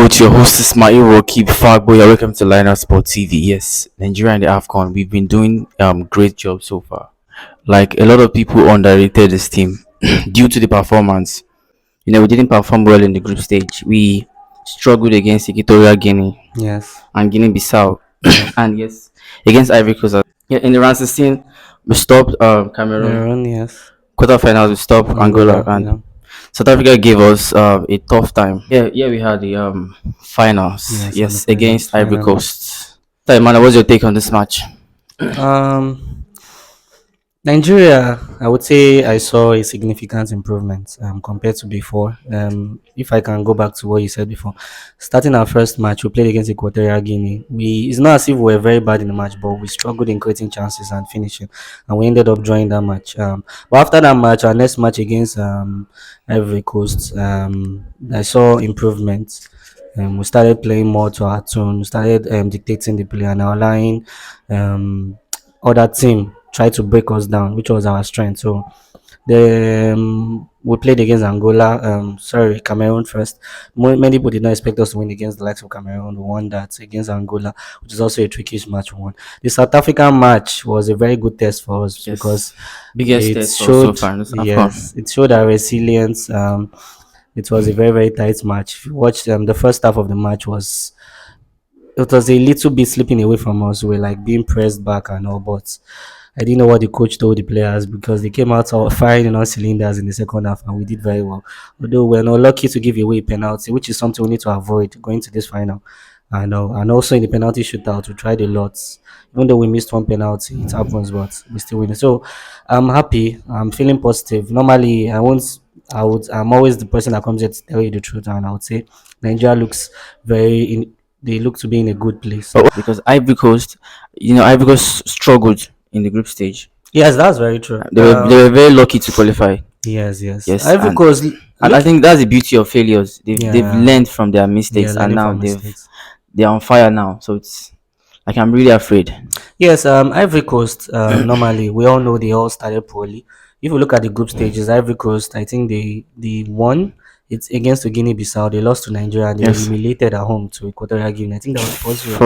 It's your host Ismail Keep Fagbo. You're welcome to Liner Sport TV. Yes, Nigeria and the AFCON. We've been doing great job so far. Like a lot of people underrated this team due to the performance. We didn't perform well in the group stage. We struggled against Equatorial Guinea Yes. and Guinea-Bissau, Yes. and yes, against Ivory Coast. Yeah, in the round 16, we stopped Cameroon. Cameroon, yes. Quarterfinals, we stopped Angola, Angola, and yeah. South Africa gave us a tough time. Yeah, we had the finals. Yes, Yes, semi-finals, against Ivory finally. Coast. So, man, what's your take on this match? Um, Nigeria, I would say I saw a significant improvement compared to before. If I can go back to what you said before, starting our first match, we played against Equatorial Guinea. It's not as if we were very bad in the match, but we struggled in creating chances and finishing, and we ended up drawing that match. But after that match, our next match against Ivory Coast, I saw improvement. We started playing more to our tune. We started dictating the play and allowing um, other team try to break us down, which was our strength. So we played against Angola. Sorry, Cameroon first. Many people did not expect us to win against the likes of Cameroon. We won that against Angola, which is also a trickish match. We won. The South African match was a very good test for us Yes, because biggest it test for so showed, far in this AFCON. yes, it showed our resilience. It was a very very tight match. If you watched the first half of the match was it was a little bit slipping away from us. We were like being pressed back and all, but I didn't know what the coach told the players because they came out all firing in all cylinders in the second half and we did very well. Although we're not lucky to give away a penalty, which is something we need to avoid going to this final. And also in the penalty shootout, we tried a lot. Even though we missed one penalty, it happens, but we still win. So I'm happy. I'm feeling positive. Normally, I won't. I would. I'm always the person that comes here to tell you the truth, and I would say Nigeria looks very. They look to be in a good place. Because Ivory Coast, Ivory Coast struggled in the group stage. Yes, that's very true. They were very lucky to qualify. Yes, yes. Yes, Ivory Coast, and I think that's the beauty of failures. They've yeah, learned from their yeah, mistakes, and learning now from mistakes. they're on fire now. So it's like I'm really afraid. Yes, Ivory Coast, normally, we all know they all started poorly. If you look at the group stages, Ivory Coast, I think they won. It's against the Guinea-Bissau. They lost to Nigeria and they were Yes, humiliated at home to Equatorial Guinea. I think that was 4-0.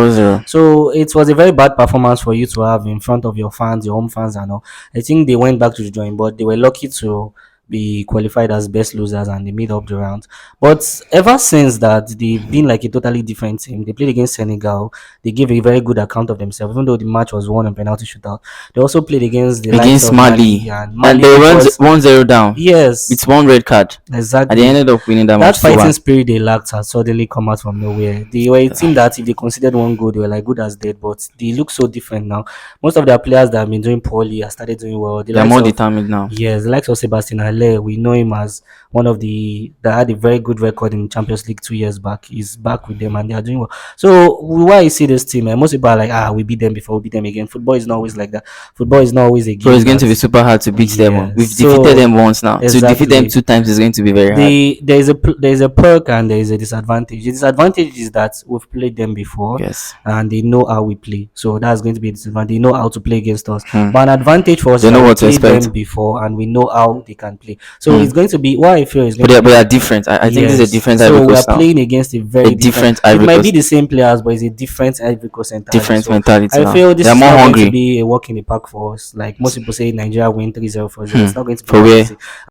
4-0. So it was a very bad performance for you to have in front of your fans, your home fans, and all. I think they went back to the drawing board. They were lucky to be qualified as best losers and they made up the round. But ever since that, they've been like a totally different team. They played against Senegal. They gave a very good account of themselves, even though the match was won on penalty shootout. They also played against the likes Against of Mali Mali, and and Mali, they which went was 1-0 down. yes, It's one red card, and they exactly. ended up winning that That match 2 fighting 1. spirit they lacked had suddenly come out from nowhere. They were a team that if they considered one goal, they were like good as dead, but they look so different now. Most of their players that have been doing poorly have started doing well. The They're likes more of determined now. yes, the likes of Sebastian Haller, we know him as one of the that had a very good record in Champions League 2 years back. He's back with them and they are doing well. So why you see this team? Most people are like, we beat them before, we beat them again. Football is not always like that. Football is not always a So game it's going to be that super hard to beat them. yes. We've defeated them once now. To defeat them Exactly. 2 times is going to be very hard. There is a perk and there is a disadvantage. The disadvantage is that we've played them before Yes. and they know how we play. So that's going to be a disadvantage. They know how to play against us. Hmm. But an advantage for us They is know that we what to played them expect. before and we know how they can play. So Hmm. it's going to be what I feel is going But to they be are different. I think this is a yes. different So Ivory we are Coast now. playing against a A very different. different It Ivory might be Coast. the same players, but it's a different Ivory Coast entirely. Different So mentality I now. feel They this are is more not going to hungry. be a walk in the park for us. Like most people say, Nigeria win 3-0 for 0. Hmm. It's not going to be For that where? easy.